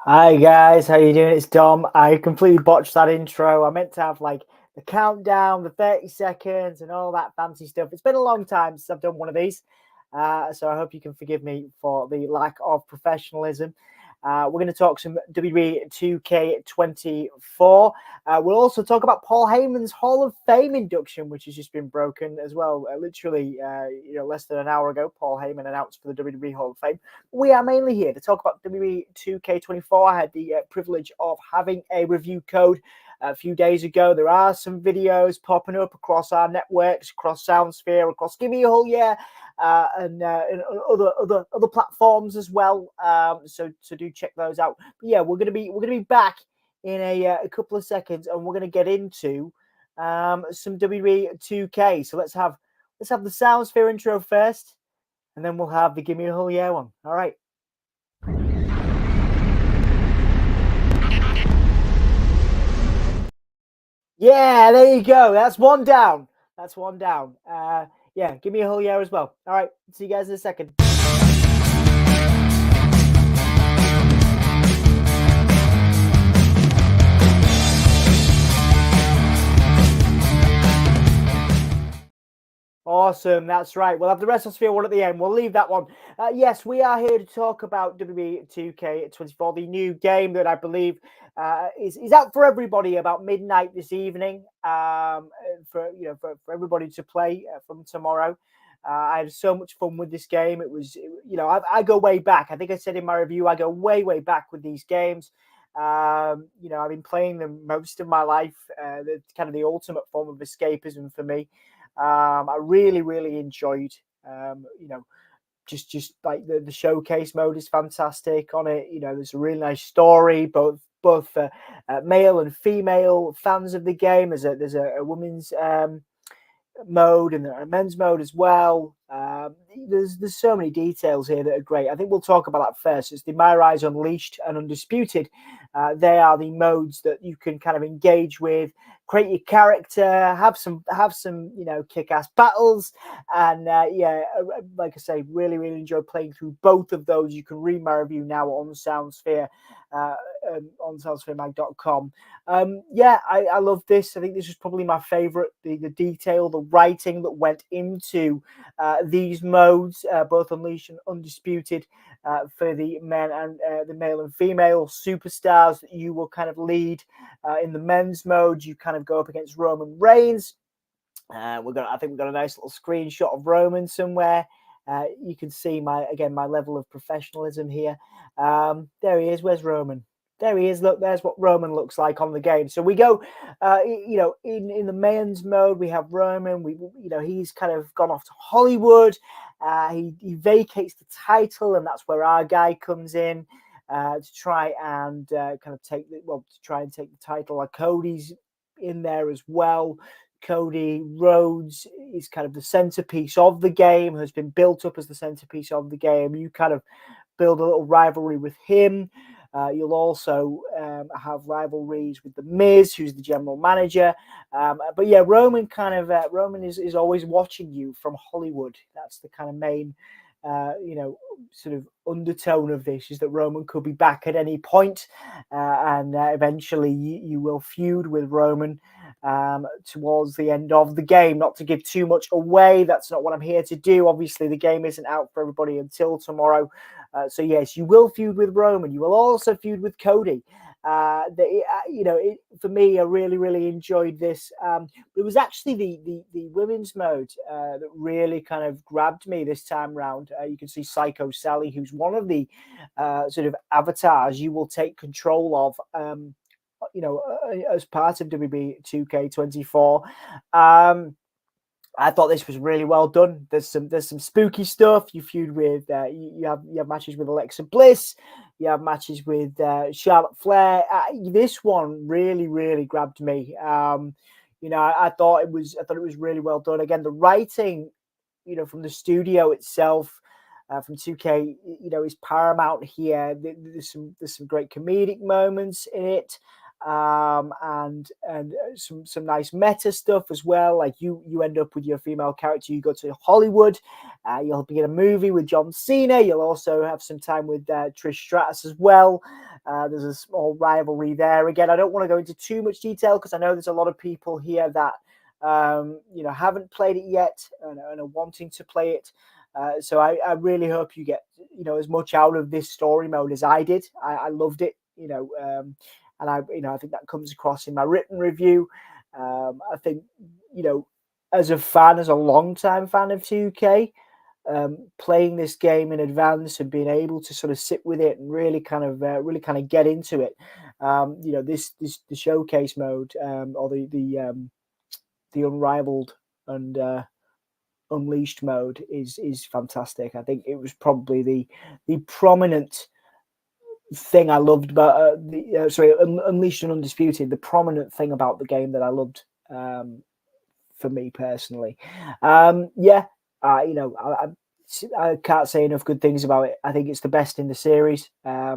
Hi guys, how you doing? It's Dom. I completely botched that intro. I meant to have like the countdown, the 30 seconds, and all that fancy stuff. It's been a long time since I've done one of these, so I hope you can forgive me for the lack of professionalism. We're going to talk some WWE 2K24. We'll also talk about Paul Heyman's Hall of Fame induction, which has just been broken as well. Literally, less than an hour ago, Paul Heyman announced for the WWE Hall of Fame. We are mainly here to talk about WWE 2K24. I had the privilege of having a review code a few days ago. There are some videos popping up across our networks, across Soundsphere, across Give Me a Hull Yeah, and other platforms as well. So do check those out. But yeah, we're gonna be back in a couple of seconds, and we're gonna get into some WWE 2K. So let's have the Soundsphere intro first, and then we'll have the Give Me a Hull Yeah one. All right. Yeah, there you go. That's one down. That's one down. Yeah, give me a whole year as well. All right, see you guys in a second. Awesome, that's right. We'll have the WrestleSphere one at the end. We'll leave that one. Yes, we are here to talk about WWE 2K24, the new game that I believe is out for everybody about midnight this evening. For everybody to play from tomorrow. I had so much fun with this game. It was, I go way back. I think I said in my review, I go way back with these games. I've been playing them most of my life. It's kind of the ultimate form of escapism for me. I really enjoyed, just like the showcase mode is fantastic on it. There's a really nice story, both male and female fans of the game. There's a women's mode and a men's mode as well. There's so many details here that are great. I think we'll talk about that first. It's the My Rise Unleashed and Undisputed. They are the modes that you can kind of engage with, create your character, have some kick-ass battles, and like I say, really enjoy playing through both of those. You can read my review now on Soundsphere. On soundspheremag.com. I love this. I think this is probably my favorite. The detail, the writing that went into these modes, both Unleashed and Undisputed, for the men and the male and female superstars that you will kind of lead. In the men's mode, you kind of go up against Roman Reigns. I think we've got a nice little screenshot of Roman somewhere. You can see my level of professionalism here. There he is. Where's Roman? There he is. Look, there's what Roman looks like on the game. So we go, in the men's mode, we have Roman. He's kind of gone off to Hollywood. He vacates the title, and that's where our guy comes in to try and take the title. Cody's in there as well. Cody Rhodes is kind of the centerpiece of the game, has been built up as the centerpiece of the game. You kind of build a little rivalry with him. You'll also have rivalries with The Miz, who's the general manager. But yeah, Roman is always watching you from Hollywood. That's the kind of main, sort of undertone of this, is that Roman could be back at any point, and eventually you will feud with Roman towards the end of the game. Not to give too much away, that's not what I'm here to do. Obviously, the game isn't out for everybody until tomorrow. So yes, you will feud with Roman. You will also feud with Cody. For me, I really enjoyed this. It was actually the women's mode that really kind of grabbed me this time round. You can see Psycho Sally, who's one of the sort of avatars you will take control of. As part of WWE 2K24. I thought this was really well done. There's some spooky stuff. You feud with you have matches with Alexa Bliss. You have matches with Charlotte Flair. This one really grabbed me. I thought it was really well done. Again, the writing, from the studio itself, from 2K, is paramount here. There's some great comedic moments in it. and some nice meta stuff as well. Like you end up with your female character, you go to Hollywood, you'll be in a movie with John Cena. You'll also have some time with Trish Stratus as well. There's a small rivalry there. Again, I don't want to go into too much detail because I know there's a lot of people here that haven't played it yet and are wanting to play it. So I really hope you get as much out of this story mode as I did. I loved it, and I think that comes across in my written review. I think as a fan, as a long-time fan of 2K, playing this game in advance and being able to sort of sit with it and really kind of get into it. The showcase mode, or the unrivaled and unleashed mode is fantastic. I think it was probably the prominent thing I loved about Unleashed and Undisputed. The prominent thing about the game that I loved, for me personally. I can't say enough good things about it. I think it's the best in the series. I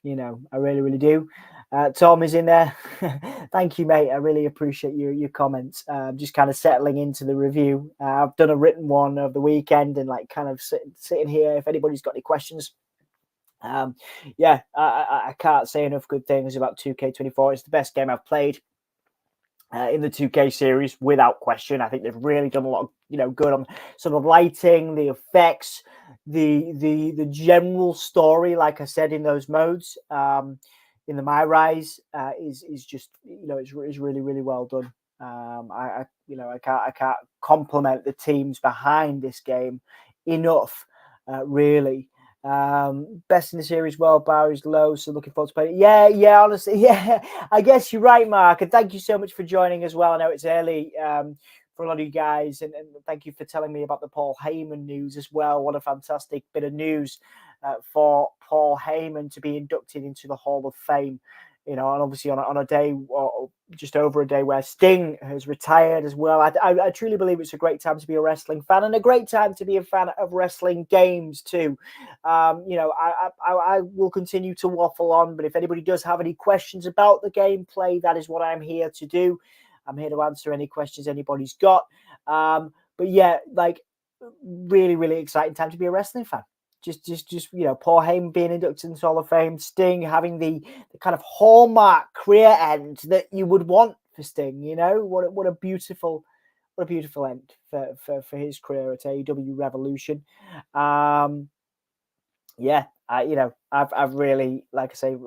really, really do. Tom is in there. Thank you, mate. I really appreciate your comments. Just kind of settling into the review. I've done a written one over the weekend and like kind of sitting here. If anybody's got any questions, I can't say enough good things about 2K24. It's the best game I've played in the 2K series, without question. I think they've really done a lot of good on sort of lighting, the effects, the general story. Like I said, in those modes, in the My Rise, is just it's really, really well done. I can't compliment the teams behind this game enough, really. Best in the series, world bar is low, so looking forward to playing it. Yeah, honestly, yeah, I guess you're right, Mark, and thank you so much for joining as well. I know it's early for a lot of you guys, and thank you for telling me about the Paul Heyman news as well. What a fantastic bit of news for Paul Heyman to be inducted into the Hall of Fame. And obviously on a day, or just over a day, where Sting has retired as well. I truly believe it's a great time to be a wrestling fan, and a great time to be a fan of wrestling games too. I will continue to waffle on, but if anybody does have any questions about the gameplay, that is what I'm here to do. I'm here to answer any questions anybody's got. But yeah, like really, really exciting time to be a wrestling fan. Just Paul Heyman being inducted into Hall of Fame, Sting having the kind of hallmark career end that you would want for Sting. What a beautiful end for his career at AEW Revolution. I've really, like I say,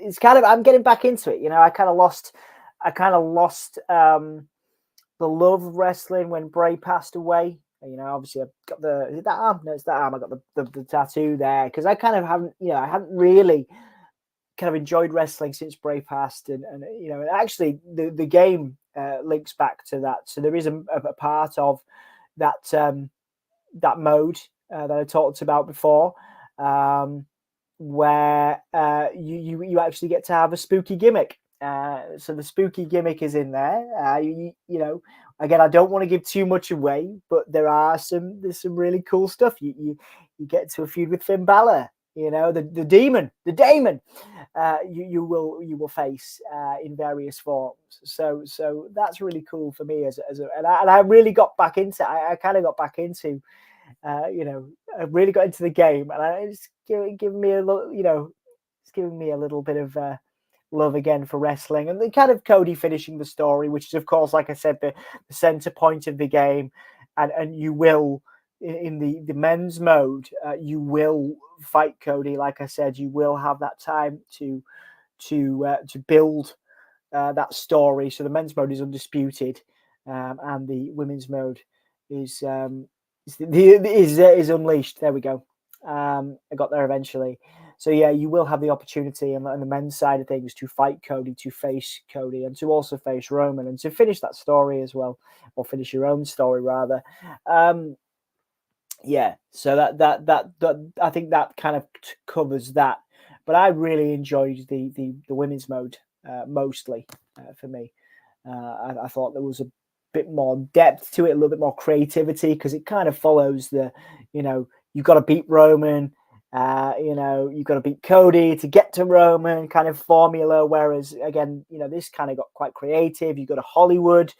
it's kind of, I'm getting back into it. I kind of lost the love of wrestling when Bray passed away. Obviously I've got is it that arm? No, it's that arm. I got the tattoo there because I kind of haven't, I hadn't really kind of enjoyed wrestling since Bray passed, and actually the game links back to that. So there is a part of that that mode that I talked about before, where you actually get to have a spooky gimmick. So the spooky gimmick is in there. Again, I don't want to give too much away, but there's some really cool stuff. You get to a feud with Finn Balor. The demon, the Damon. You will face in various forms. So that's really cool for me and I really got back into. I kind of got back into. I really got into the game, and it's giving me a little. It's giving me a little bit of love again for wrestling, and the kind of Cody finishing the story, which is of course, like I said, the center point of the game, and you will in the men's mode, you will fight Cody. Like I said, you will have that time to build that story. So the men's mode is undisputed, and the women's mode is unleashed. There we go. I got there eventually. So yeah, you will have the opportunity on the men's side of things to fight Cody, to face Cody, and to also face Roman, and to finish that story as well, or finish your own story rather. So that I think that kind of covers that. But I really enjoyed the women's mode mostly for me. I thought there was a bit more depth to it, a little bit more creativity, because it kind of follows you've got to beat Roman. You've got to beat Cody to get to Roman kind of formula. Whereas again, this kind of got quite creative. You go to Hollywood,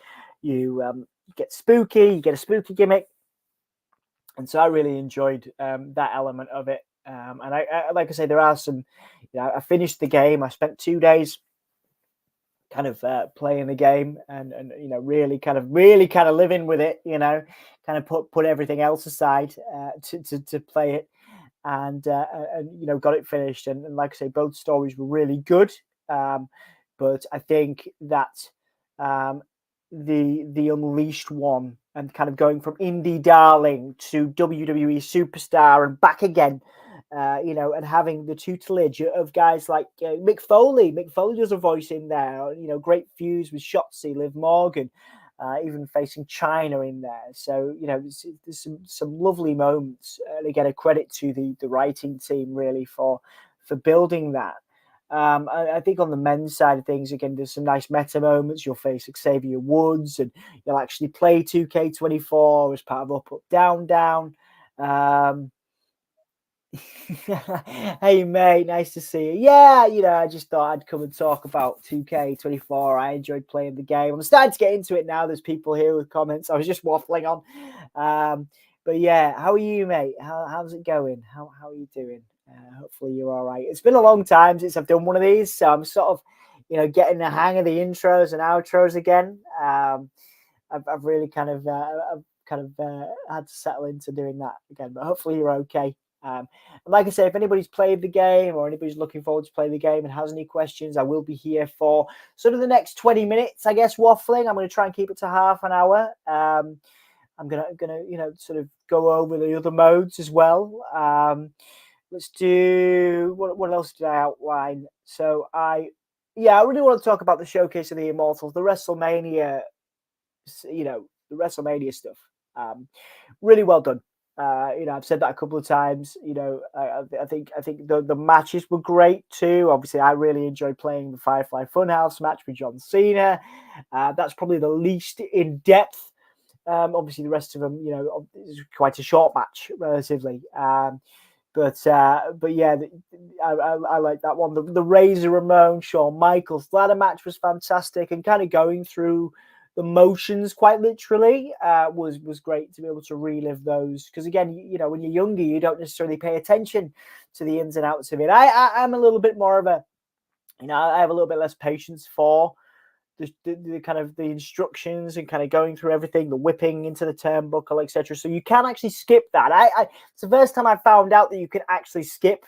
you get spooky, you get a spooky gimmick. And so I really enjoyed that element of it. And I like I say, there are some, I finished the game. I spent 2 days kind of playing the game and really kind of living with it, kind of put everything else aside to play it and got it finished. And like I say, both stories were really good. But I think that the Unleashed one and kind of going from indie darling to WWE superstar and back again, and having the tutelage of guys like Mick Foley. Mick Foley does a voice in there. Great fuse with Shotzi, Liv Morgan, even facing China in there. So there's some lovely moments. And again, a credit to the writing team really for building that. I think on the men's side of things, again, there's some nice meta moments. You'll face Xavier Woods, and you'll actually play 2K24 as part of Up, Up, Down, Down. Hey, mate, nice to see you. Yeah, I just thought I'd come and talk about 2K24. I enjoyed playing the game. I'm starting to get into it now. There's people here with comments. I was just waffling on. But yeah, how are you, mate? How's it going? How are you doing? Hopefully you're all right. It's been a long time since I've done one of these, so I'm sort of, getting the hang of the intros and outros again. I've really kind of had to settle into doing that again, but hopefully you're okay. And like I say, if anybody's played the game or anybody's looking forward to play the game and has any questions, I will be here for sort of the next 20 minutes, I guess, waffling. I'm going to try and keep it to half an hour. I'm gonna sort of go over the other modes as well. Let's do what else did I outline? So I really want to talk about the Showcase of the Immortals, the WrestleMania, the WrestleMania stuff. Really well done. I've said that a couple of times. I think the matches were great too. Obviously, I really enjoyed playing the Firefly Funhouse match with John Cena. That's probably the least in depth. Obviously, the rest of them, is quite a short match relatively. But yeah, I like that one. The Razor Ramon, Shawn Michaels ladder match was fantastic, and kind of going through the motions quite literally was great to be able to relive those. Because again, when you're younger, you don't necessarily pay attention to the ins and outs of it. I'm a little bit more of a, I have a little bit less patience for the kind of the instructions and kind of going through everything, the whipping into the turnbuckle, etc. So you can actually skip that. It's the first time I found out that you can actually skip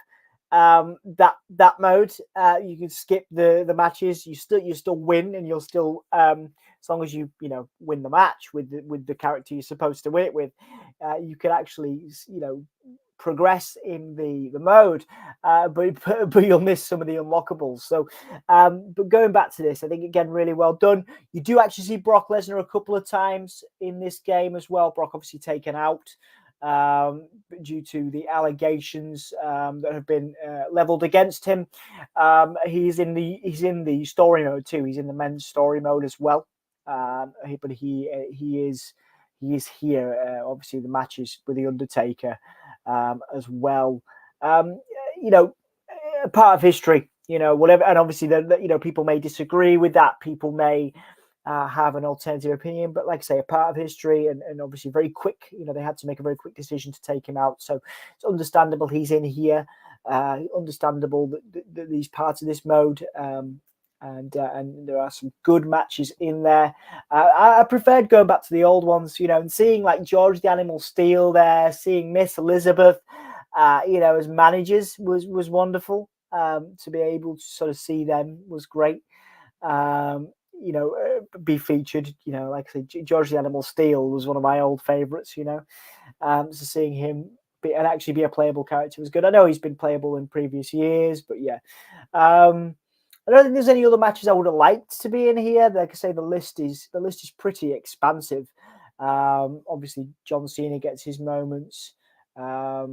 that mode. You can skip the matches. You still win, and you'll still as long as you win the match with the character you're supposed to win it with, you can actually progress in the mode, but you'll miss some of the unlockables. So, but going back to this, I think again really well done. You do actually see Brock Lesnar a couple of times in this game as well. Brock obviously taken out due to the allegations that have been leveled against him. He's in the story mode too. He's in the men's story mode as well. But he is here. Obviously, the matches with the Undertaker as well. Part of history. Whatever, and obviously, people may disagree with that. People may have an alternative opinion, but like I say, a part of history, and obviously very quick. They had to make a very quick decision to take him out, so it's understandable he's in here. Understandable that these parts of this mode. And there are some good matches in there. I preferred going back to the old ones, and seeing like George the Animal Steel there, seeing Miss Elizabeth, as managers was wonderful. To be able to sort of see them was great. Be featured. Like I said, George the Animal Steel was one of my old favorites. So seeing him be a playable character was good. I know he's been playable in previous years, but yeah. I don't think there's any other matches I would have liked to be in here. Like I say, the list is pretty expansive. Obviously, John Cena gets his moments. I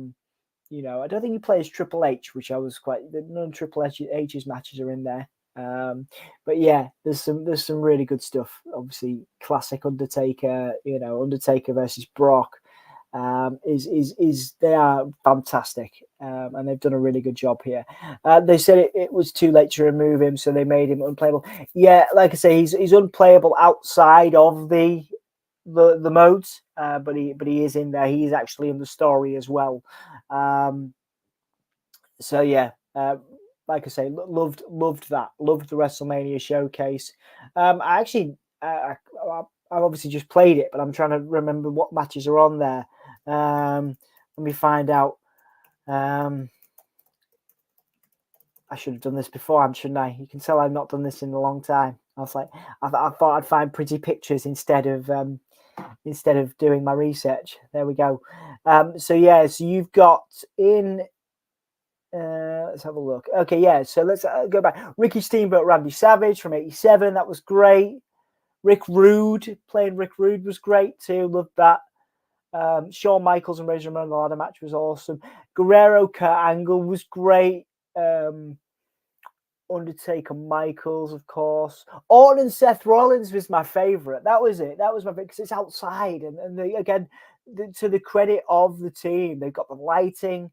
don't think he plays Triple H, which I was none of Triple H's matches are in there. But yeah, there's some really good stuff. Obviously, classic Undertaker. Undertaker versus Brock. They are fantastic. and they've done a really good job here. They said it was too late to remove him, so they made him unplayable. Yeah, like I say, he's unplayable outside of the modes, but he is in there. He is actually in the story as well. So yeah, like I say, loved that. Loved the WrestleMania showcase. I actually, I've obviously just played it, but I'm trying to remember what matches are on there. Let me find out. I should have done this beforehand, shouldn't I? You can tell I've not done this in a long time. I was like, I thought I'd find pretty pictures instead of doing my research. There we go. So yeah, so you've got in. Let's have a look. Okay, yeah. So let's go back. Ricky Steamboat, Randy Savage from '87. That was great. Rick Rude playing Rick Rude was great too. Loved that. Shawn Michaels and Razor Ramon, the ladder match was awesome. Guerrero, Kurt Angle was great. Undertaker, Michaels, of course. Orton and Seth Rollins was my favorite. That was it. That was my favorite because it's outside, and again, to the credit of the team, they've got the lighting.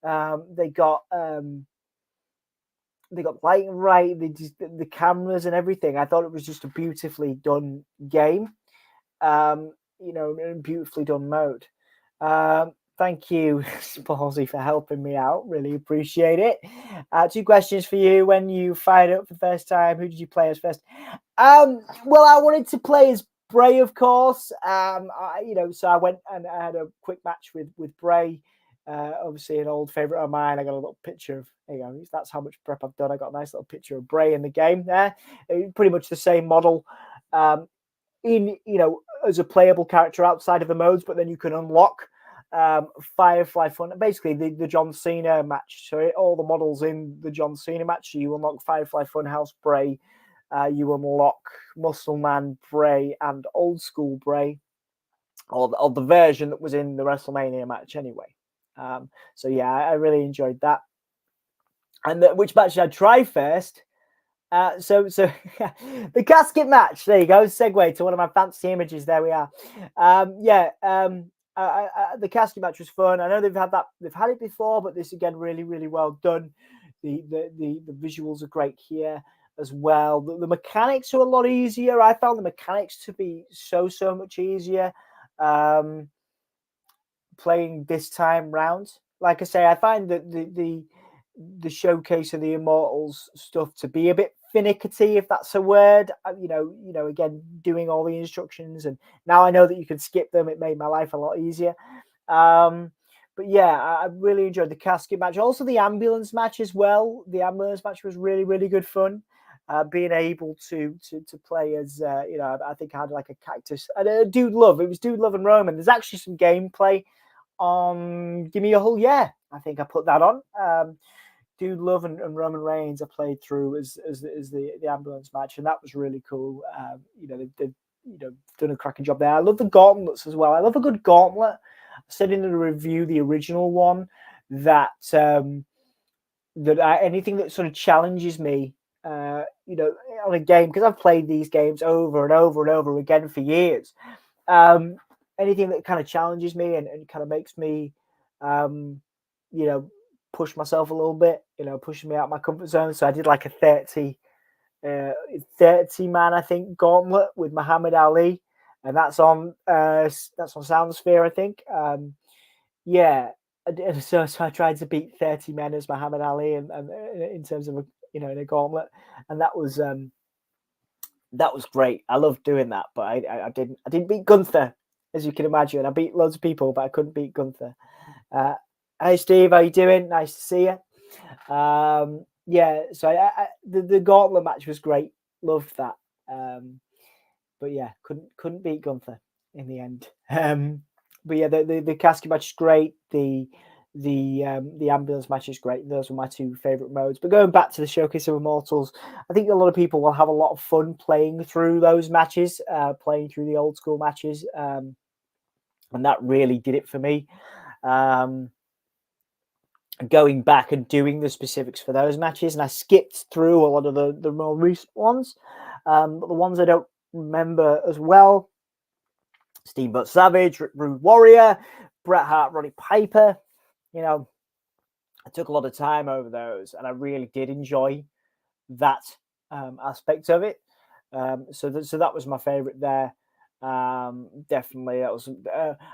They got lighting right. The cameras and everything. I thought it was just a beautifully done game. Beautifully done mode. Thank you, Spalsy, for helping me out. Really appreciate it. 2 questions for you. When you fired up for the first time, who did you play as first? Well, I wanted to play as Bray, of course. So I went and I had a quick match with Bray. Obviously, an old favorite of mine. I got a little picture of. There you go. That's how much prep I've done. I got a nice little picture of Bray in the game there. Pretty much the same model. As a playable character outside of the modes, but then you can unlock Firefly Fun. Basically, the John Cena match. So all the models in the John Cena match. So you unlock Firefly Funhouse Bray. You unlock Muscle Man Bray and Old School Bray, or the version that was in the WrestleMania match anyway. So yeah, I really enjoyed that. And which match did I try first? So the casket match. There you go. Segue to one of my fancy images. There we are. The casket match was fun. I know they've had it before, but this again really, really well done. The visuals are great here as well. The mechanics are a lot easier. I found the mechanics to be so much easier playing this time round. Like I say, I find that the showcase of the Immortals stuff to be a bit finicky, if that's a word. Again, doing all the instructions, and now I know that you can skip them. It made my life a lot easier. But yeah, I really enjoyed the casket match. Also, the ambulance match as well. The ambulance match was really, really good fun. Being able to play as I think I had like a cactus and Dude Love. It was Dude Love and Roman. There's actually some gameplay on Give Me a Whole Yeah. I think I put that on. Dude Love and Roman Reigns I played through as the ambulance match, and that was really cool. They've done a cracking job there. I love the gauntlets as well. I love a good gauntlet. I said in the review, the original one, that anything that sort of challenges me, on a game, because I've played these games over and over and over again for years. Anything that kind of challenges me and kind of makes me, push myself a little bit, pushing me out of my comfort zone. So I did like a 30 man, I think, gauntlet with Muhammad Ali, and that's on Soundsphere, I think. So I tried to beat 30 men as Muhammad Ali, and in terms of in a gauntlet, and that was great. I loved doing that, but I didn't beat Gunther, as you can imagine. I beat loads of people, but I couldn't beat Gunther. Hey Steve, how you doing? Nice to see you. So the gauntlet match was great. Loved that. But yeah, couldn't beat Gunther in the end. But yeah, the casket match is great. The ambulance match is great. Those were my 2 favorite modes. But going back to the Showcase of Immortals, I think a lot of people will have a lot of fun playing through those matches, playing through the old school matches, and that really did it for me. Going back and doing the specifics for those matches, and I skipped through a lot of the more recent ones, but the ones I don't remember as well: Steamboat Savage, Rude Warrior, Bret Hart, Roddy Piper. I took a lot of time over those, and I really did enjoy that aspect of it. So that was my favorite there. Definitely, that was.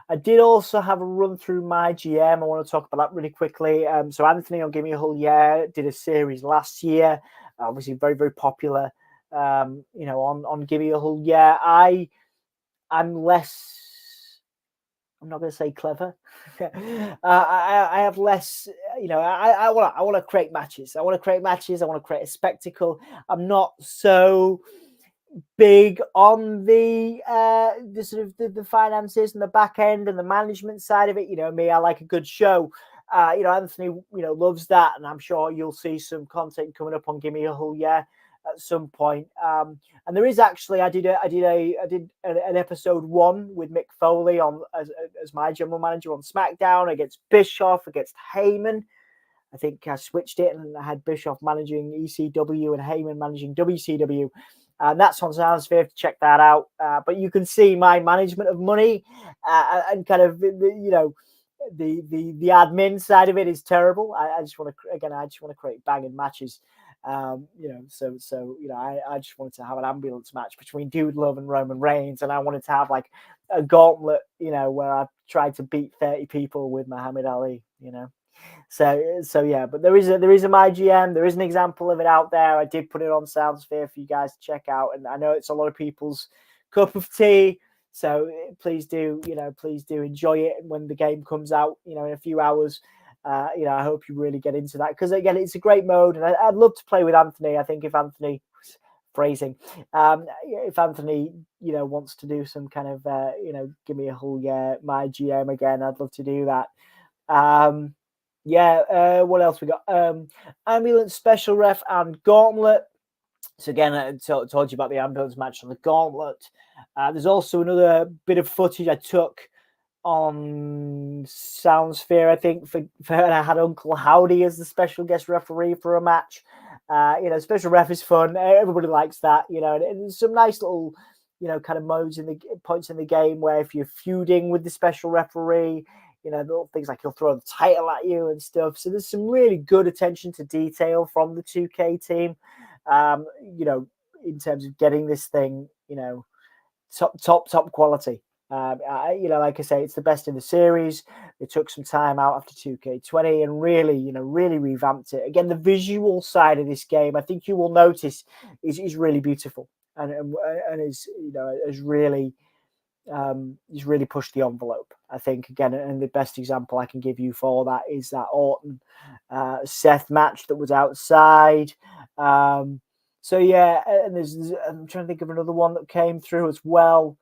I did also have a run through my GM. I want to talk about that really quickly. So Anthony on Give Me a Whole Yeah did a series last year, obviously very popular. On Give Me a Whole Yeah, I'm less. I'm not going to say clever. I have less. I want to create matches. I want to create matches. I want to create a spectacle. I'm not so big on the sort of the finances and the back end and the management side of it. Me, I like a good show. Anthony, loves that, and I'm sure you'll see some content coming up on Give Me a Whole Yeah at some point. And there is actually, I did an episode 1 with Mick Foley on as my general manager on SmackDown against Bischoff, against Heyman. I think I switched it and I had Bischoff managing ECW and Heyman managing WCW. And that's on Soundsphere, to check that out. But you can see my management of money and kind of, the admin side of it is terrible. I just want to create banging matches. I just wanted to have an ambulance match between Dude Love and Roman Reigns, and I wanted to have like a gauntlet, where I tried to beat 30 people with Muhammad Ali, So yeah, but there is a my GM. There is an example of it out there. I did put it on Soundsphere for you guys to check out, and I know it's a lot of people's cup of tea. So please do enjoy it when the game comes out. In a few hours. I hope you really get into that, because again, it's a great mode, and I'd love to play with Anthony. I think if Anthony phrasing, if Anthony wants to do some kind of Give Me a Whole Yeah my GM again, I'd love to do that. What else we got? Ambulance, special ref, and gauntlet. So again, I told you about the ambulance match on the gauntlet. There's also another bit of footage I took on Soundsphere, I think, for and I had Uncle Howdy as the special guest referee for a match. Special ref is fun. Everybody likes that, and there's some nice little, kind of modes in the points in the game where if you're feuding with the special referee, little things like he'll throw the title at you and stuff. So there's some really good attention to detail from the 2K team, in terms of getting this thing, top quality. Like I say, it's the best in the series. They took some time out after 2K20 and really revamped it. Again, the visual side of this game, I think you will notice, is really beautiful and has really he's really pushed the envelope. I think, again, and the best example I can give you for that is that Orton Seth match that was outside. And I'm trying to think of another one that came through as well.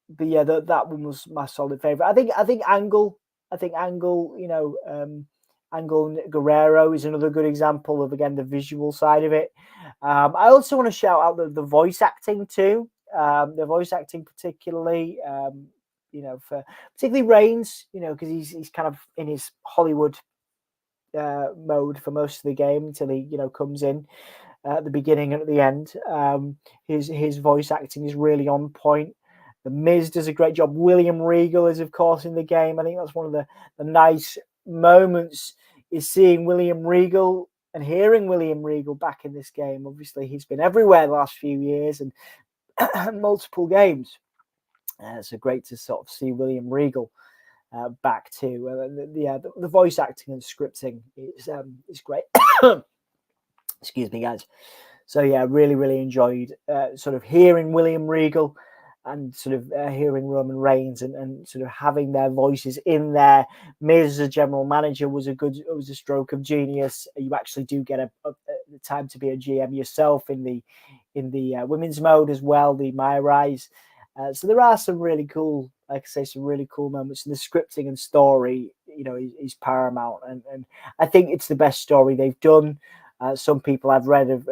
But yeah, that one was my solid favorite. I think Angle, Angle Guerrero is another good example of, again, the visual side of it. I also want to shout out the voice acting too. The voice acting particularly, for particularly Reigns, because he's kind of in his Hollywood mode for most of the game until he comes in at the beginning and at the end. His voice acting is really on point. The Miz does a great job. William Regal is, of course, in the game. I think that's one of the nice moments, is seeing William Regal and hearing William Regal back in this game. Obviously, he's been everywhere the last few years and multiple games. So great to sort of see William Regal back too. The voice acting and scripting is great. Excuse me, guys. So yeah, really enjoyed sort of hearing William Regal and sort of hearing Roman Reigns and sort of having their voices in there. Miz, as a general manager, was a stroke of genius. You actually do get the time to be a GM yourself in the women's mode as well, the My Rise. So there are some really cool, like I say, some really cool moments. And the scripting and story, is paramount. And I think it's the best story they've done. Some people I've read have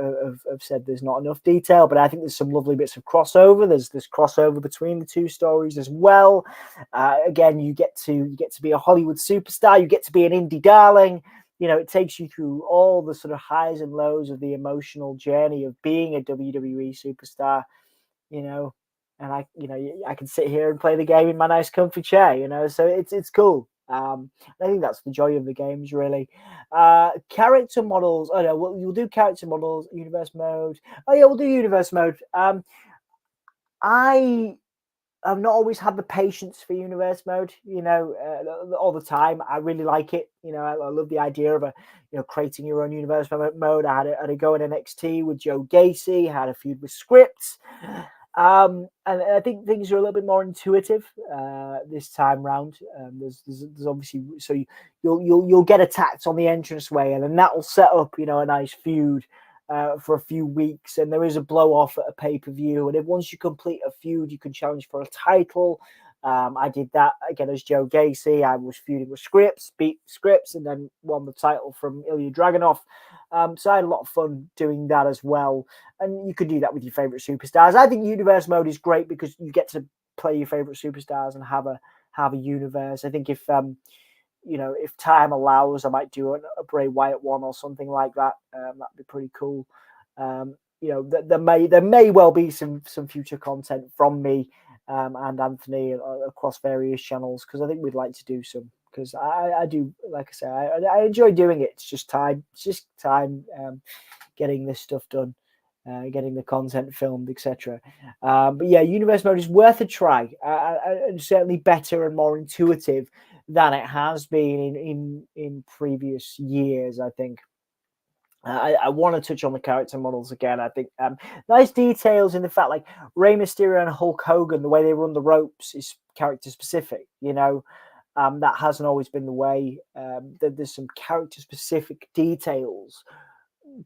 said there's not enough detail, but I think there's some lovely bits of crossover. There's crossover between the two stories as well. Again, you get to be a Hollywood superstar. You get to be an indie darling. It takes you through all the sort of highs and lows of the emotional journey of being a WWE superstar. And I can sit here and play the game in my nice comfy chair. So it's cool. I think that's the joy of the games, really. Character models. Oh no, you'll do character models, universe mode. Oh yeah, we'll do universe mode. I I've not always had the patience for universe mode, all the time. I really like it. I love the idea of creating your own universe mode. I had a go in NXT with Joe Gacy, had a feud with Scripts. And I think things are a little bit more intuitive this time round. There's obviously you'll get attacked on the entranceway, and then that will set up a nice feud for a few weeks, and there is a blow off at a pay-per-view, and if once you complete a feud you can challenge for a title. I did that again as Joe Gacy. I was feuding with Scripts, beat Scripts, and then won the title from Ilya Dragunov. So I had a lot of fun doing that as well, and you could do that with your favorite superstars. I think universe mode is great because you get to play your favorite superstars and have a universe. I think if time allows, I might do a Bray Wyatt one or something like that. That'd be pretty cool. There may well be some future content from me and Anthony across various channels, because I think we'd like to do some. Because I do, like I say, I enjoy doing it. It's just time. Getting this stuff done. Getting the content filmed, etc. But yeah, universe mode is worth a try, and certainly better and more intuitive than it has been in previous years, I think. I want to touch on the character models again. I think nice details in the fact, like Rey Mysterio and Hulk Hogan, the way they run the ropes is character specific. That hasn't always been the way. There's some character specific details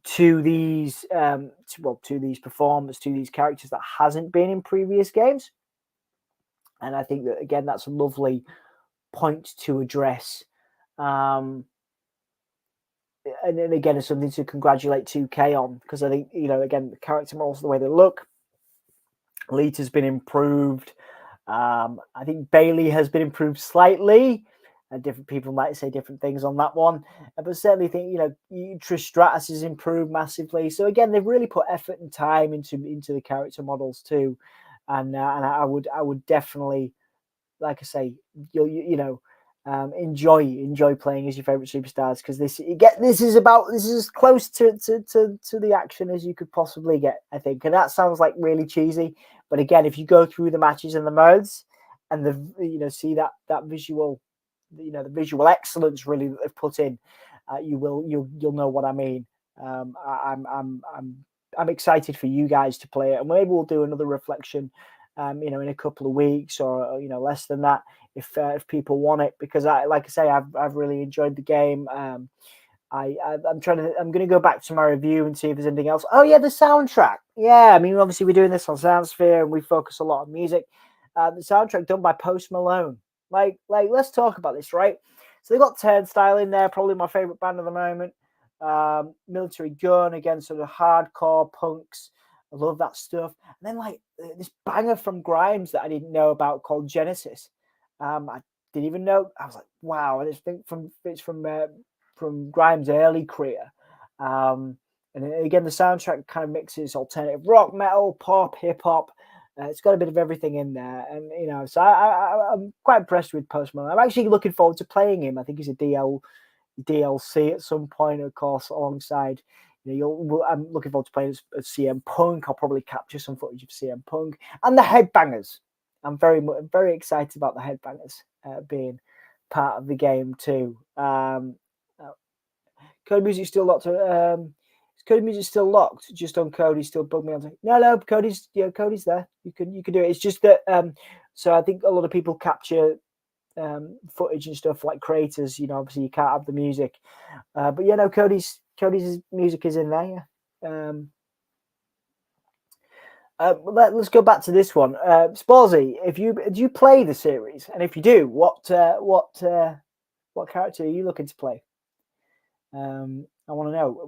to these to these performers, to these characters, that hasn't been in previous games. And I think that, again, that's a lovely point to address. And then again, it's something to congratulate 2K on, because I think, again, the character models, the way they look, Lita's been improved. I think Bailey has been improved slightly. Different people might say different things on that one, but certainly think Trish Stratus has improved massively. So again, they've really put effort and time into the character models too, and I would definitely, like I say, enjoy playing as your favorite superstars, because this is as close to the action as you could possibly get, I think. And that sounds like really cheesy, but again, if you go through the matches and the modes and see that visual, the visual excellence really that they've put in, you'll know what I mean. I'm excited for you guys to play it, and maybe we'll do another reflection in a couple of weeks, or less than that, if people want it, because like I say, I've really enjoyed the game. I'm going to go back to my review and see if there's anything else. Oh yeah, the soundtrack. Yeah, I mean, obviously we're doing this on Soundsphere and we focus a lot on music. The soundtrack done by Post Malone. Like let's talk about this, right? So they got Turnstile in there, probably my favorite band at the moment. Military Gun, again, sort of hardcore punks. I love that stuff. And then this banger from Grimes that I didn't know about called Genesis. I didn't even know. I was like, wow! And it's from Grimes' early career. And again, the soundtrack kind of mixes alternative rock, metal, pop, hip hop. It's got a bit of everything in there, and so I'm quite impressed with Post Malone. I'm actually looking forward to playing him. I think he's a DLC at some point, of course, alongside. I'm looking forward to playing as CM Punk. I'll probably capture some footage of CM Punk and the Headbangers. I'm very excited about the Headbangers being part of the game too. Code music still locked. Cody Music's still locked. Just on Cody, still bug me on. No, Cody's there. You can do it. It's just that. So I think a lot of people capture footage and stuff like creators. Obviously you can't have the music. But Cody's music is in there. Yeah. Let's go back to this one. Sporzy, do you play the series? And if you do, what character are you looking to play? I want to know.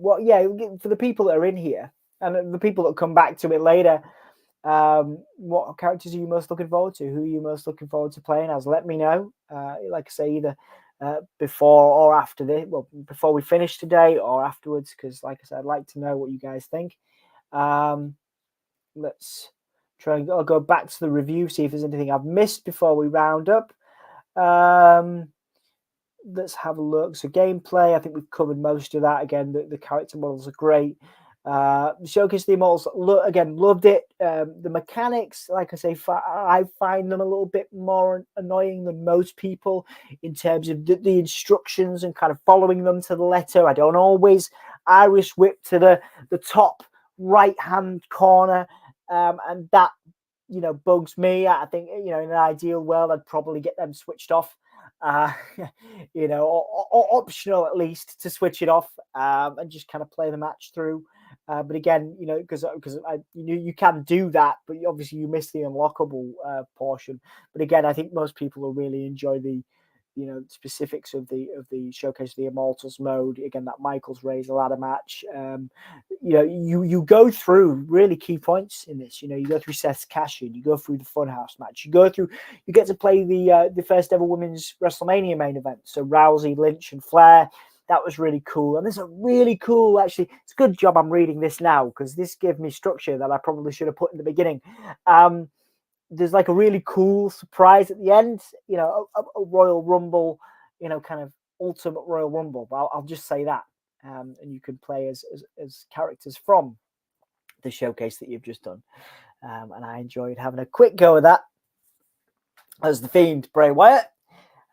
For the people that are in here and the people that come back to it later, what characters are you most looking forward to? Who are you most looking forward to playing as? Let me know. Like I say, either before or after this. Well, before we finish today or afterwards, because like I said, I'd like to know what you guys think. Let's try and I'll go back to the review, see if there's anything I've missed before we round up. let's have a look. So gameplay, I think we've covered most of that. Again, the character models are great. Showcase the Immortals, again, loved it. The mechanics, like I say, I find them a little bit more annoying than most people in terms of the instructions and kind of following them to the letter. I don't always Irish whip to the top right hand corner, and that bugs me. I think in an ideal world I'd probably get them switched off, uh, or optional at least to switch it off, and just kind of play the match through. But again, because you can do that, but obviously you miss the unlockable portion. But again, I think most people will really enjoy the specifics of the Showcase of the Immortals mode. Again, that Michaels Razor ladder match. You go through really key points in this. You go through Seth's cash-in, you go through the Funhouse match, you get to play the first ever women's WrestleMania main event. So Rousey, Lynch, and Flair. That was really cool. And there's a really cool, actually, it's a good job I'm reading this now because this gave me structure that I probably should have put in the beginning. There's like a really cool surprise at the end, a Royal Rumble, kind of ultimate Royal Rumble. But I'll just say that. And you can play as characters from the showcase that you've just done. And I enjoyed having a quick go of that as the Fiend, Bray Wyatt,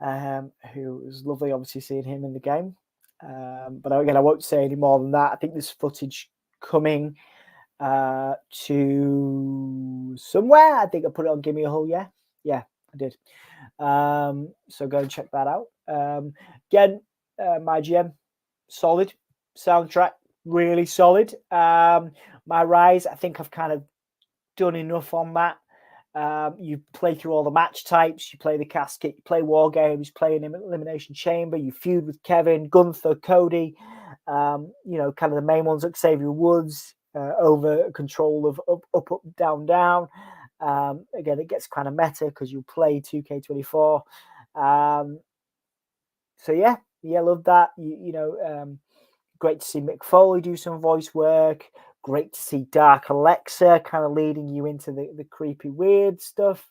who was lovely, obviously, seeing him in the game. But again, I won't say any more than that. I think there's footage coming to somewhere. I think I put it on Gimme a Hole. Yeah, I did. So go and check that out. Again, my GM, solid soundtrack, really solid. My Rise, I think I've kind of done enough on that. You play through all the match types, you play the casket, you play war games, play an elimination chamber, you feud with Kevin, Gunther, Cody, kind of the main ones like Xavier Woods, over control of up, down, down. Again, it gets kind of meta because you play 2K24. So yeah, love that. Great to see Mick Foley do some voice work. Great to see Dark Alexa kind of leading you into the creepy, weird stuff.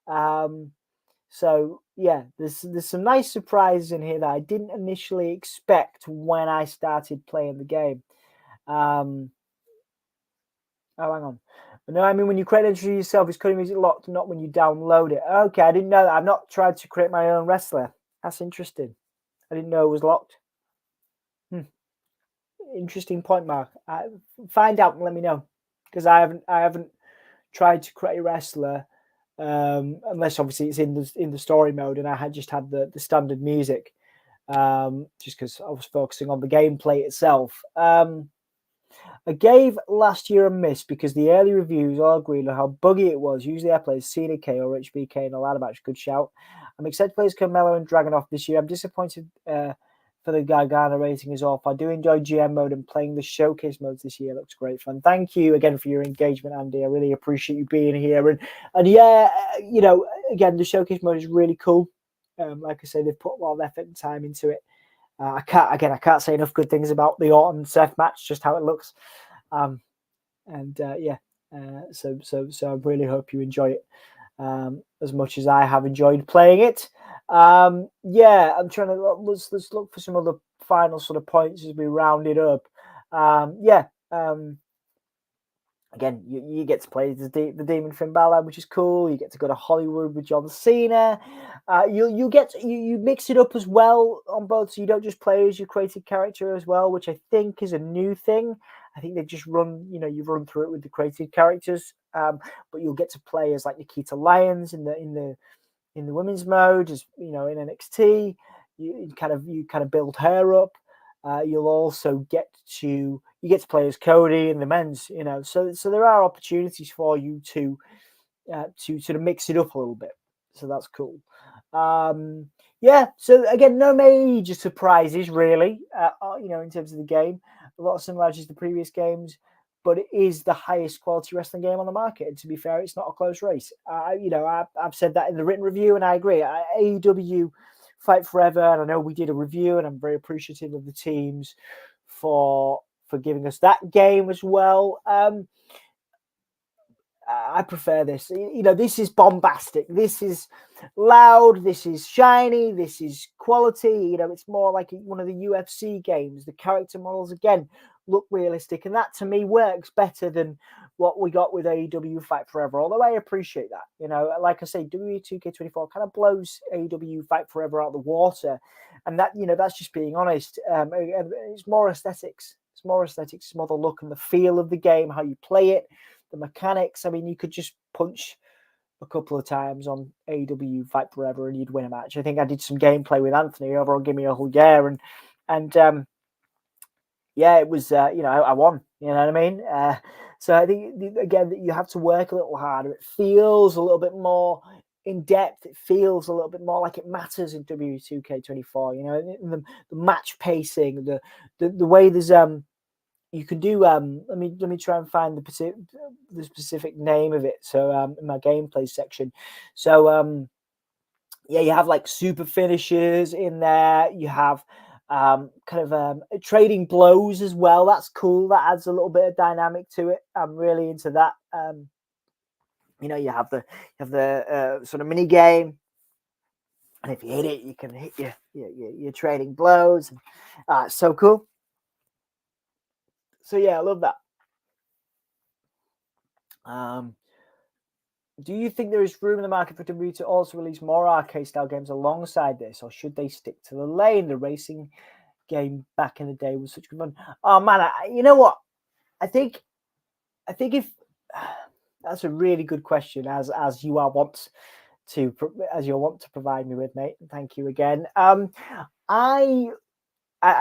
So yeah, there's some nice surprises in here that I didn't initially expect when I started playing the game. Oh, hang on. No, I mean when you create entry yourself, is cutting music locked, not when you download it. Okay, I didn't know that. I've not tried to create my own wrestler. That's interesting. I didn't know it was locked. Interesting point, Mark. Find out and let me know, because I haven't tried to create a wrestler, unless obviously it's in the story mode, and I had the standard music, just because I was focusing on the gameplay itself. I gave last year a miss because the early reviews all agreed on how buggy it was. Usually I play CDK or HBK in a ladder match. Good shout. I'm excited to play as Carmelo and Dragunov this year. I'm disappointed for the Gargano rating is off. I do enjoy GM mode, and playing the showcase modes this year looks great fun. Thank you again for your engagement, Andy. I really appreciate you being here. And yeah, again, the showcase mode is really cool. Like I say, they've put a lot of effort and time into it. I can't say enough good things about the Orton Seth match, just how it looks. So I really hope you enjoy it as much as I have enjoyed playing it. I'm trying to let's look for some other final sort of points as we round it up. Again, you get to play the Demon Finn Balor, which is cool. You get to go to Hollywood with John Cena. You mix it up as well on both, so you don't just play as your created character as well, which I think is a new thing. I think they've just you've run through it with the created characters, but you'll get to play as like Nikita Lyons in the women's mode, as in NXT. You kind of build her up. You'll also get to play as Cody in the men's, so there are opportunities for you to sort of mix it up a little bit. So that's cool. So again, no major surprises really, in terms of the game. A lot of similarities to the previous games, but it is the highest quality wrestling game on the market. And to be fair, it's not a close race. I've said that in the written review, and I agree. AEW Fight Forever, and I know we did a review, and I'm very appreciative of the teams for giving us that game as well. I prefer this. You know, this is bombastic. This is loud. This is shiny. This is quality. You know, it's more like one of the UFC games. The character models again look realistic, and that to me works better than what we got with AEW Fight Forever. Although I appreciate that. You know, like I say, WWE 2K24 kind of blows AEW Fight Forever out of the water, and that, you know, that's just being honest. It's more aesthetics. It's more aesthetics. It's more the look and the feel of the game, how you play it, the mechanics. I mean, you could just punch a couple of times on AEW Fight Forever and you'd win a match. I think I did some gameplay with Anthony over on Give Me a Whole Year, and yeah, it was you know, I won. You know what I mean? So I think again that you have to work a little harder. It feels a little bit more in depth. It feels a little bit more like it matters in W2K24. You know, the match pacing, the way there's you can do let me try and find the specific name of it. So in my gameplay section, so yeah, you have like super finishes in there. You have kind of trading blows as well. That's cool. That adds a little bit of dynamic to it. I'm really into that. You know, you have the sort of mini game, and if you hit it, you can hit your trading blows. So cool. So yeah, I love that. Do you think there is room in the market for WWE to also release more arcade-style games alongside this, or should they stick to the lane? The racing game back in the day was such good fun. Oh man, you know what? I think if that's a really good question, as you want to provide me with, mate. Thank you again. I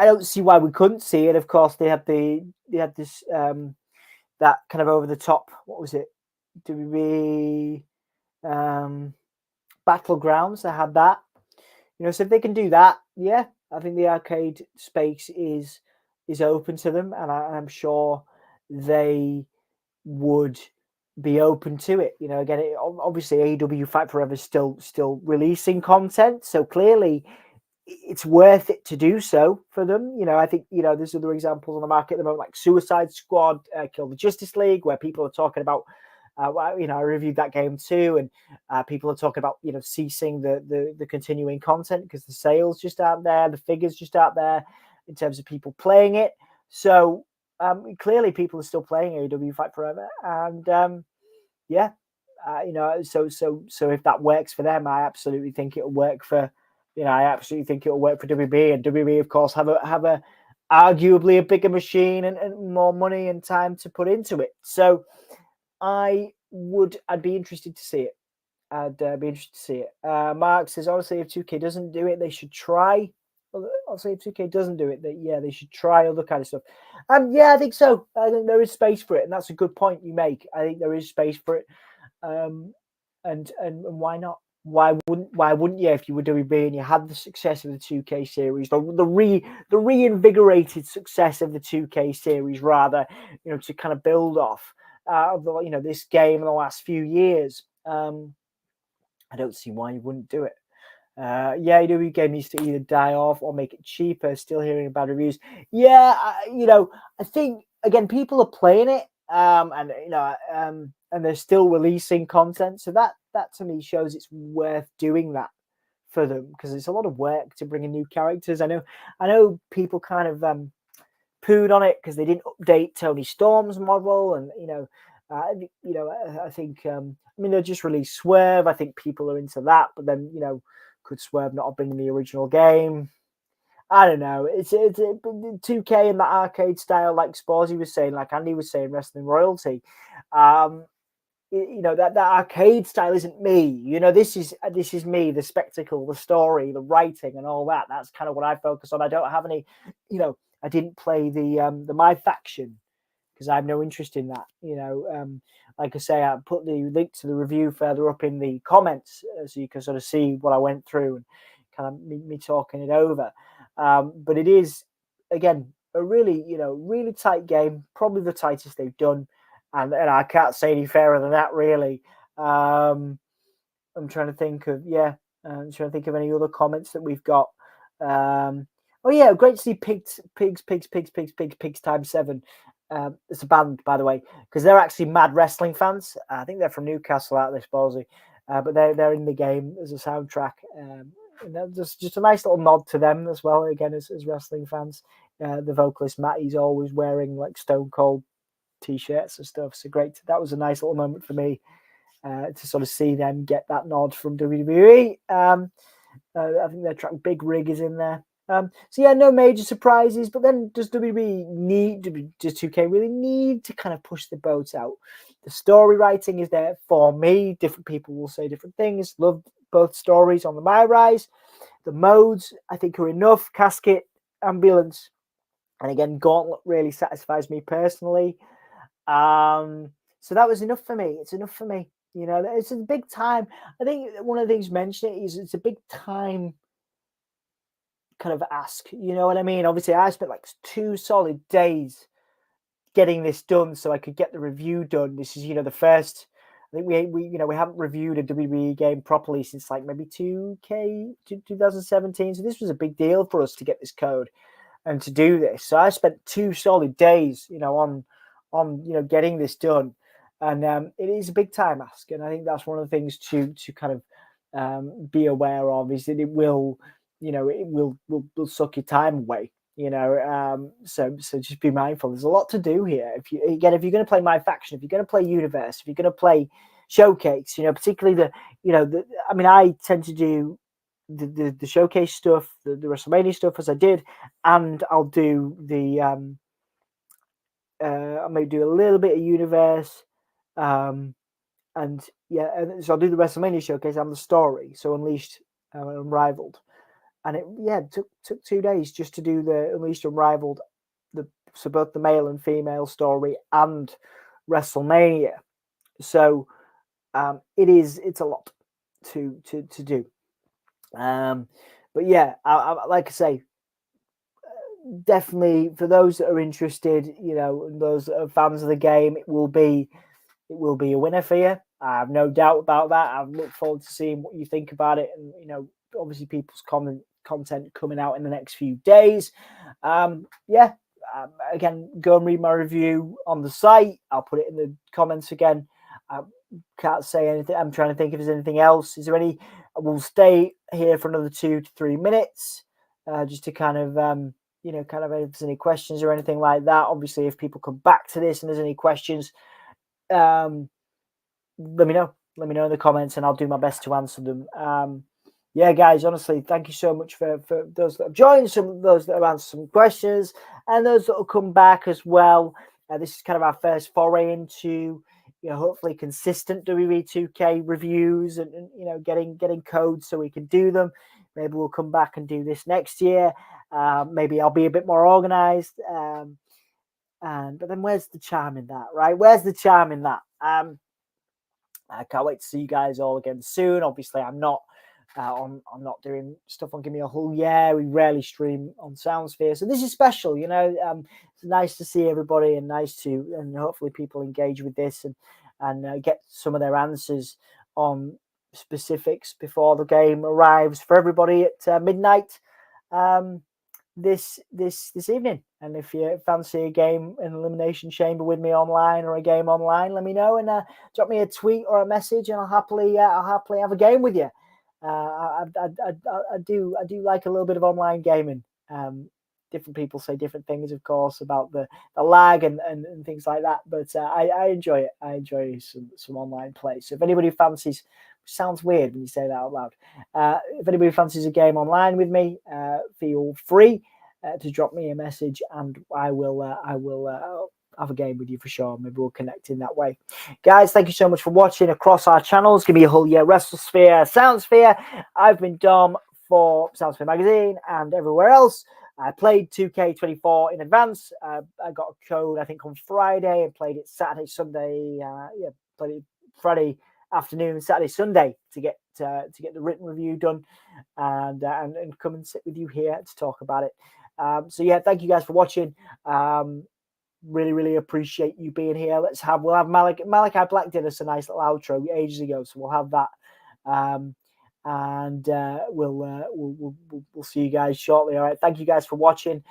don't see why we couldn't see it. Of course, they had this that kind of over the top. What was it? WWE Battlegrounds. They had that. You know, so if they can do that, yeah, I think the arcade space is open to them, and I'm sure they would be open to it. You know, again, obviously AEW Fight Forever is still releasing content, so clearly it's worth it to do so for them. You know, I think, you know, there's other examples on the market at the moment, like Suicide Squad, Kill the Justice League, where people are talking about, you know, I reviewed that game too, and people are talking about, you know, ceasing the continuing content because the sales just aren't there, the figures just aren't there in terms of people playing it. So clearly people are still playing AEW Fight Forever, and yeah, you know, so if that works for them, I absolutely think it'll work for, you know, I absolutely think it'll work for WB, and WB, of course, have a arguably a bigger machine and more money and time to put into it. So I'd be interested to see it. I'd be interested to see it. Mark says, honestly, if 2K doesn't do it, they should try. Honestly, if 2K doesn't do it, they should try other kind of stuff. Yeah, I think so. I think there is space for it, and that's a good point you make. I think there is space for it. And why not? Why wouldn't you, if you were WB and you had the success of the 2K series, the reinvigorated success of the 2K series, rather, you know, to kind of build off you know, this game in the last few years. I don't see why you wouldn't do it. Yeah, AEW game needs to either die off or make it cheaper. Still hearing bad reviews. Yeah, you know, I think again people are playing it, and you know, and they're still releasing content. So that to me shows it's worth doing that for them, because it's a lot of work to bring in new characters. I know people kind of pooed on it because they didn't update Tony Storm's model, and you know, I think I mean they just released Swerve. I think people are into that, but then, you know, could Swerve not have been in the original game? I don't know. It's 2K in that arcade style, like Sporzy was saying, like Andy was saying, wrestling royalty. You know, that arcade style isn't me. You know, this is me, the spectacle, the story, the writing, and all that. That's kind of what I focus on. I don't have any, you know, I didn't play the My Faction because I have no interest in that. You know, like I say, I put the link to the review further up in the comments, so you can sort of see what I went through and kind of me talking it over. But it is, again, a really, you know, really tight game, probably the tightest they've done. And I can't say any fairer than that, really. I'm trying to think of, I'm trying to think of any other comments that we've got. Oh yeah, great to see pigs times 7. It's a band, by the way, because they're actually mad wrestling fans. I think they're from Newcastle, out this ballsy, but they're in the game as a soundtrack. And just a nice little nod to them as well. Again, as wrestling fans, the vocalist Matty's always wearing like Stone Cold t-shirts and stuff. So great. That was a nice little moment for me to sort of see them get that nod from WWE. I think their track Big Rig is in there. So yeah, no major surprises. But then does WWE need, does 2K really need to kind of push the boat out? The story writing is there for me. Different people will say different things. Love both stories on the My Rise. The modes, I think, are enough. Casket, Ambulance, and again, Gauntlet really satisfies me personally. So that was enough for me. It's enough for me. You know, it's a big time. I think one of the things mentioned is it's a big time kind of ask. You know what I mean? Obviously, I spent like 2 solid days getting this done so I could get the review done. This is, the first. I think we haven't reviewed a WWE game properly since like maybe 2017. So this was a big deal for us to get this code and to do this. So I spent 2 solid days, on getting this done, and it is a big time ask. And I think that's one of the things to kind of be aware of, is that it will suck your time away. So just be mindful. There's a lot to do here. If you're going to play My Faction, if you're going to play Universe, if you're going to play Showcase, particularly I tend to do the Showcase stuff, the WrestleMania stuff, as I did, and I'll do the I may do a little bit of Universe, and so I'll do the WrestleMania Showcase and the story, so Unleashed, Unrivaled. And it took 2 days just to do the Unleashed Unrivaled, so both the male and female story and WrestleMania. So it's a lot to do. But yeah, I like I say, definitely for those that are interested, those that are fans of the game, it will be a winner for you. I have no doubt about that. I look forward to seeing what you think about it, and obviously people's content coming out in the next few days. Again, go and read my review on the site. I'll put it in the comments again. I can't say anything. I'm trying to think if there's anything else. Is there any? We'll stay here for another 2 to 3 minutes, just to kind of if there's any questions or anything like that. Obviously, if people come back to this and there's any questions, let me know. Let me know in the comments, and I'll do my best to answer them. Yeah, guys, honestly, thank you so much for those that have joined, those that have answered some questions, and those that will come back as well. This is kind of our first foray into, hopefully consistent WWE 2K reviews and getting codes so we can do them. Maybe we'll come back and do this next year. Maybe I'll be a bit more organized. But then where's the charm in that, right? Where's the charm in that? I can't wait to see you guys all again soon. Obviously, I'm not doing stuff on Give Me a Hull. Yeah, we rarely stream on Soundsphere, so this is special. It's nice to see everybody, and and hopefully people engage with this and get some of their answers on specifics before the game arrives for everybody at midnight this evening. And if you fancy a game in Elimination Chamber with me online, or a game online, let me know, and drop me a tweet or a message, and I'll happily have a game with you. I do like a little bit of online gaming. Different people say different things, of course, about the lag and things like that, but I enjoy it. I enjoy some online play. So if anybody fancies, sounds weird when you say that out loud, if anybody fancies a game online with me, feel free to drop me a message, and I will have a game with you for sure. Maybe we'll connect in that way. Guys, thank you so much for watching across our channels. Give me a Hull, yeah, Wrestlesphere, Soundsphere. I've been Dom for Soundsphere Magazine and everywhere else. I played 2K24 in advance. I got a code, I think, on Friday, and played it Saturday, Sunday. Played it Friday afternoon, Saturday, Sunday to get the written review done, and come and sit with you here to talk about it. So yeah, thank you guys for watching. Really appreciate you being here. We'll have Malachi Black did us a nice little outro ages ago, so we'll have that. We'll see you guys shortly. All right, thank you guys for watching.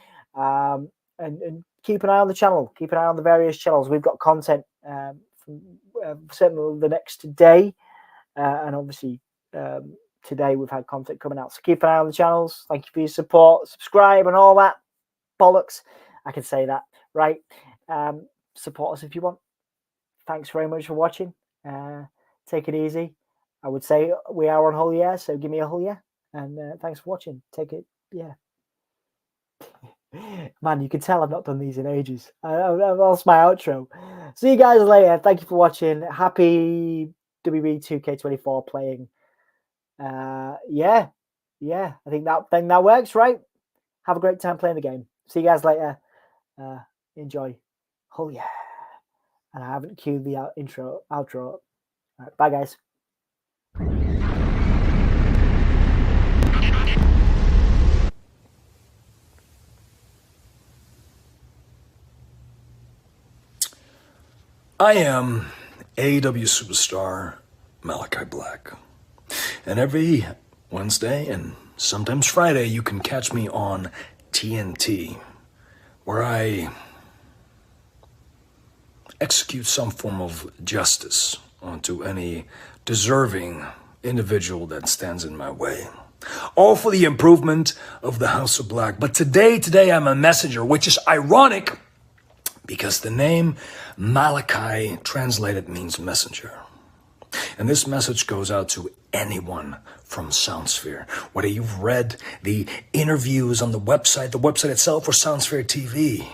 and keep an eye on the channel. Keep an eye on the various channels. We've got content from certainly the next day, and obviously today we've had content coming out. So keep an eye on the channels. Thank you for your support. Subscribe and all that bollocks. I can say that, right? Support us if you want. Thanks very much for watching. Take it easy. I would say we are on whole yeah, so give me a whole yeah. And thanks for watching. Take it, yeah. Man, you can tell I've not done these in ages. I've lost my outro. See you guys later. Thank you for watching. Happy WWE 2K24 playing. Yeah. I think that works, right? Have a great time playing the game. See you guys later. Enjoy. Oh yeah. And I haven't queued the outro. All right, bye guys. I am AEW superstar Malachi Black. And every Wednesday and sometimes Friday, you can catch me on TNT, where I execute some form of justice onto any deserving individual that stands in my way. All for the improvement of the House of Black. But today I'm a messenger, which is ironic because the name Malachi translated means messenger. And this message goes out to anyone from Soundsphere. Whether you've read the interviews on the website itself, or Soundsphere TV,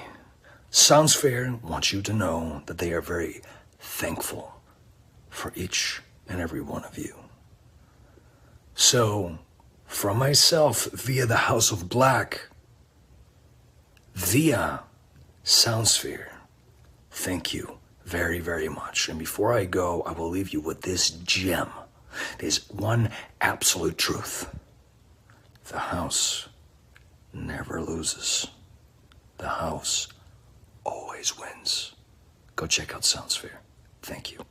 Soundsphere wants you to know that they are very thankful for each and every one of you. So, from myself, via the House of Black, via Soundsphere, thank you very, very much. And before I go, I will leave you with this gem. There's one absolute truth. The house never loses. The house always wins. Go check out Soundsphere. Thank you.